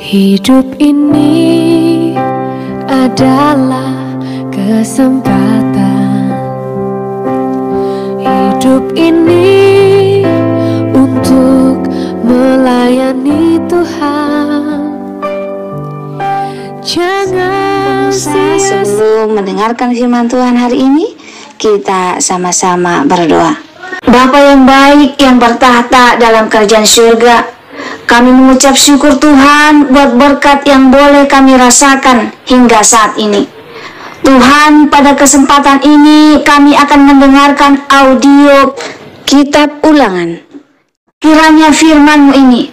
Hidup ini adalah kesempatan. Hidup ini untuk melayani Tuhan. Jangan sia-sia. Sebelum mendengarkan firman Tuhan hari ini, kita sama-sama berdoa. Bapa yang baik yang bertahta dalam kerajaan surga, kami mengucap syukur Tuhan buat berkat yang boleh kami rasakan hingga saat ini. Tuhan, pada kesempatan ini kami akan mendengarkan audio kitab Ulangan. Kiranya firman-Mu ini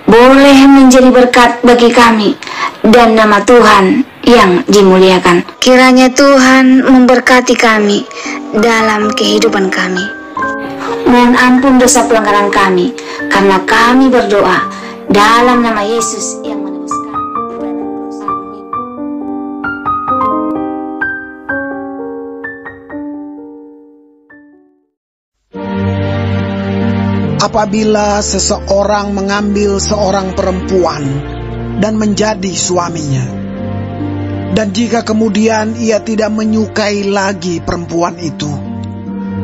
boleh menjadi berkat bagi kami dan nama Tuhan yang dimuliakan. Kiranya Tuhan memberkati kami dalam kehidupan kami. Mohon ampun dosa pelanggaran kami, karena kami berdoa dalam nama Yesus yang menebus kami. Apabila seseorang mengambil seorang perempuan dan menjadi suaminya, dan jika kemudian ia tidak menyukai lagi perempuan itu,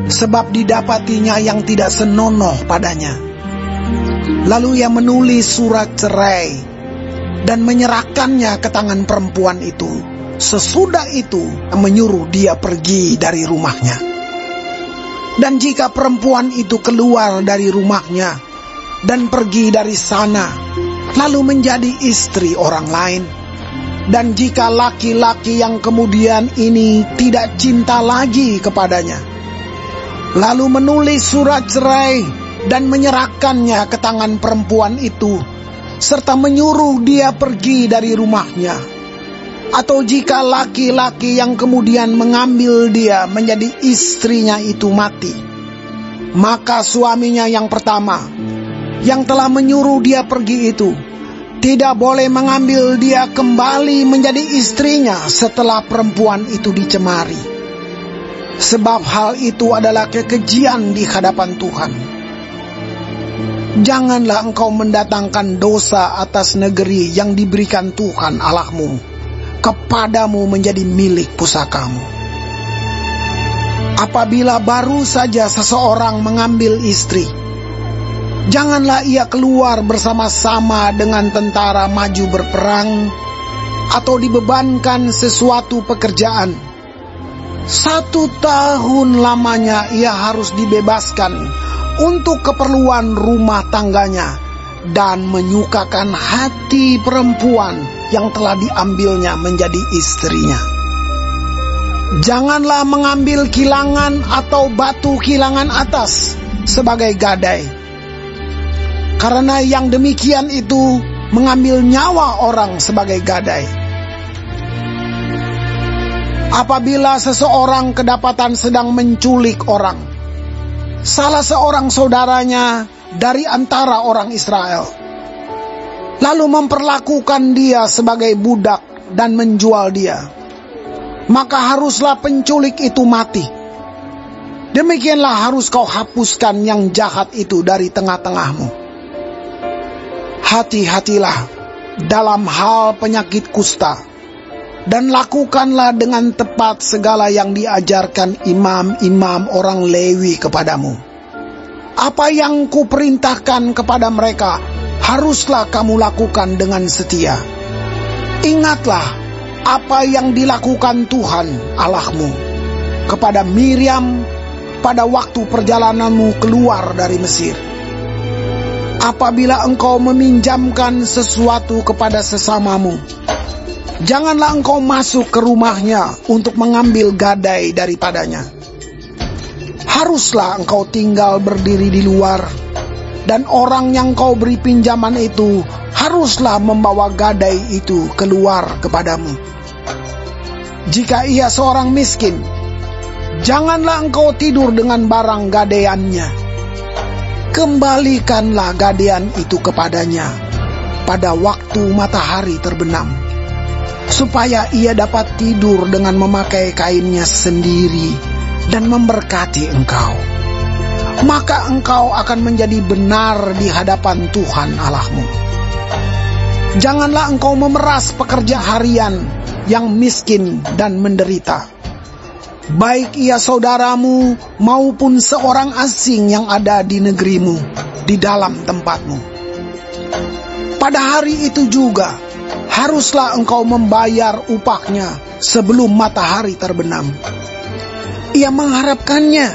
sebab didapatinya yang tidak senonoh padanya, lalu ia menulis surat cerai dan menyerahkannya ke tangan perempuan itu, sesudah itu menyuruh dia pergi dari rumahnya. Dan jika perempuan itu keluar dari rumahnya dan pergi dari sana, lalu menjadi istri orang lain, dan jika laki-laki yang kemudian ini tidak cinta lagi kepadanya, lalu menulis surat cerai dan menyerahkannya ke tangan perempuan itu, serta menyuruh dia pergi dari rumahnya. Atau jika laki-laki yang kemudian mengambil dia menjadi istrinya itu mati, maka suaminya yang pertama, yang telah menyuruh dia pergi itu, tidak boleh mengambil dia kembali menjadi istrinya setelah perempuan itu dicemari. Sebab hal itu adalah kekejian di hadapan Tuhan. Janganlah engkau mendatangkan dosa atas negeri yang diberikan Tuhan Allahmu kepadamu menjadi milik pusakamu. Apabila baru saja seseorang mengambil istri, janganlah ia keluar bersama-sama dengan tentara maju berperang, atau dibebankan sesuatu pekerjaan. 1 tahun lamanya ia harus dibebaskan untuk keperluan rumah tangganya dan menyukakan hati perempuan yang telah diambilnya menjadi istrinya. Janganlah mengambil kilangan atau batu kilangan atas sebagai gadai, karena yang demikian itu mengambil nyawa orang sebagai gadai. Apabila seseorang kedapatan sedang menculik orang, salah seorang saudaranya dari antara orang Israel, lalu memperlakukan dia sebagai budak dan menjual dia, maka haruslah penculik itu mati. Demikianlah harus kau hapuskan yang jahat itu dari tengah-tengahmu. Hati-hatilah dalam hal penyakit kusta, dan lakukanlah dengan tepat segala yang diajarkan imam-imam orang Lewi kepadamu. Apa yang kuperintahkan kepada mereka haruslah kamu lakukan dengan setia. Ingatlah apa yang dilakukan Tuhan Allahmu kepada Miriam pada waktu perjalananmu keluar dari Mesir. Apabila engkau meminjamkan sesuatu kepada sesamamu, janganlah engkau masuk ke rumahnya untuk mengambil gadai daripadanya. Haruslah engkau tinggal berdiri di luar, dan orang yang kau beri pinjaman itu haruslah membawa gadai itu keluar kepadamu. Jika ia seorang miskin, janganlah engkau tidur dengan barang gadaiannya. Kembalikanlah gadaian itu kepadanya pada waktu matahari terbenam, supaya ia dapat tidur dengan memakai kainnya sendiri dan memberkati engkau. Maka engkau akan menjadi benar di hadapan Tuhan Allahmu. Janganlah engkau memeras pekerja harian yang miskin dan menderita, baik ia saudaramu maupun seorang asing yang ada di negerimu, di dalam tempatmu. Pada hari itu juga haruslah engkau membayar upahnya sebelum matahari terbenam. Ia mengharapkannya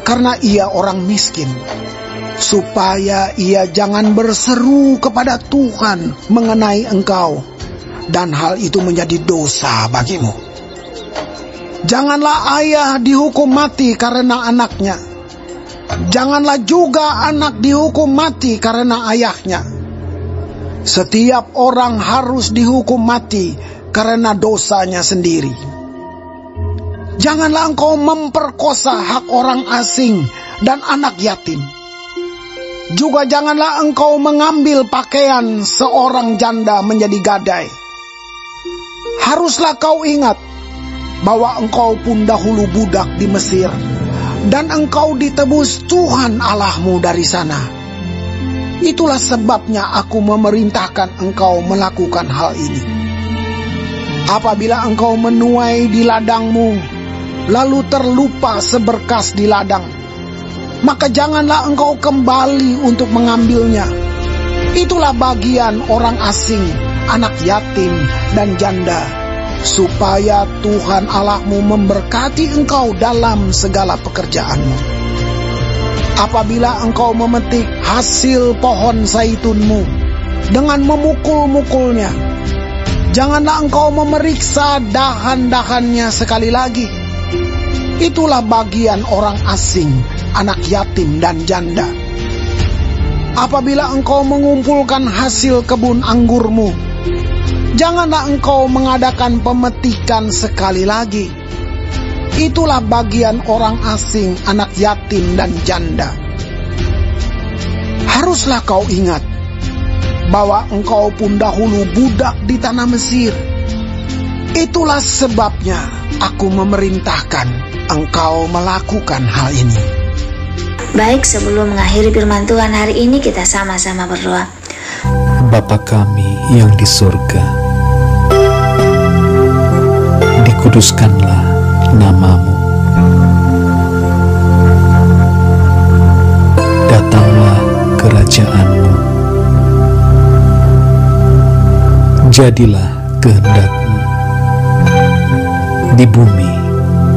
karena ia orang miskin, supaya ia jangan berseru kepada Tuhan mengenai engkau, dan hal itu menjadi dosa bagimu. Janganlah ayah dihukum mati karena anaknya. Janganlah juga anak dihukum mati karena ayahnya. Setiap orang harus dihukum mati karena dosanya sendiri. Janganlah engkau memperkosa hak orang asing dan anak yatim. Juga janganlah engkau mengambil pakaian seorang janda menjadi gadai. Haruslah kau ingat bahwa engkau pun dahulu budak di Mesir, dan engkau ditebus Tuhan Allahmu dari sana. Itulah sebabnya aku memerintahkan engkau melakukan hal ini. Apabila engkau menuai di ladangmu, lalu terlupa seberkas di ladang, maka janganlah engkau kembali untuk mengambilnya. Itulah bagian orang asing, anak yatim, dan janda, supaya Tuhan Allahmu memberkati engkau dalam segala pekerjaanmu. Apabila engkau memetik hasil pohon zaitunmu dengan memukul-mukulnya, janganlah engkau memeriksa dahan-dahannya sekali lagi. Itulah bagian orang asing, anak yatim, dan janda. Apabila engkau mengumpulkan hasil kebun anggurmu, janganlah engkau mengadakan pemetikan sekali lagi. Itulah bagian orang asing, anak yatim, dan janda. Haruslah kau ingat bahwa engkau pun dahulu budak di tanah Mesir. Itulah sebabnya aku memerintahkan engkau melakukan hal ini. Baik, sebelum mengakhiri firman Tuhan hari ini, kita sama-sama berdoa. Bapa kami yang di surga, dikuduskanlah namamu. Datanglah kerajaanmu. Jadilah kehendakmu di bumi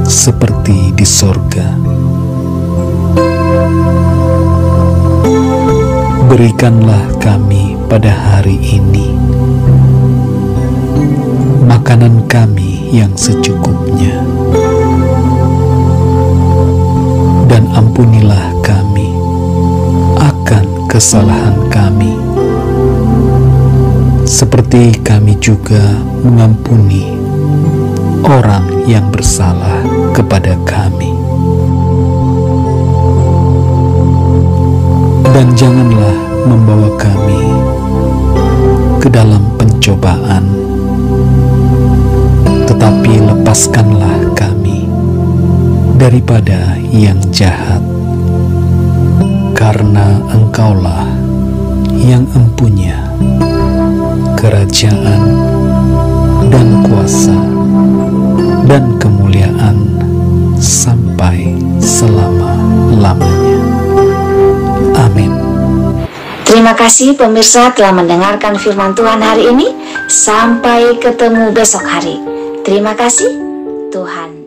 seperti di sorga. Berikanlah kami pada hari ini makanan kami yang secukupnya, dan ampunilah kami akan kesalahan kami, seperti kami juga mengampuni orang yang bersalah kepada kami. Dan janganlah membawa kami ke dalam pencobaan, tetapi lepaskanlah kami daripada yang jahat, karena Engkaulah yang empunya kerajaan dan kuasa dan kemuliaan sampai selama-lamanya. Amin. Terima kasih pemirsa telah mendengarkan firman Tuhan hari ini. Sampai ketemu besok hari. Terima kasih. Tuhan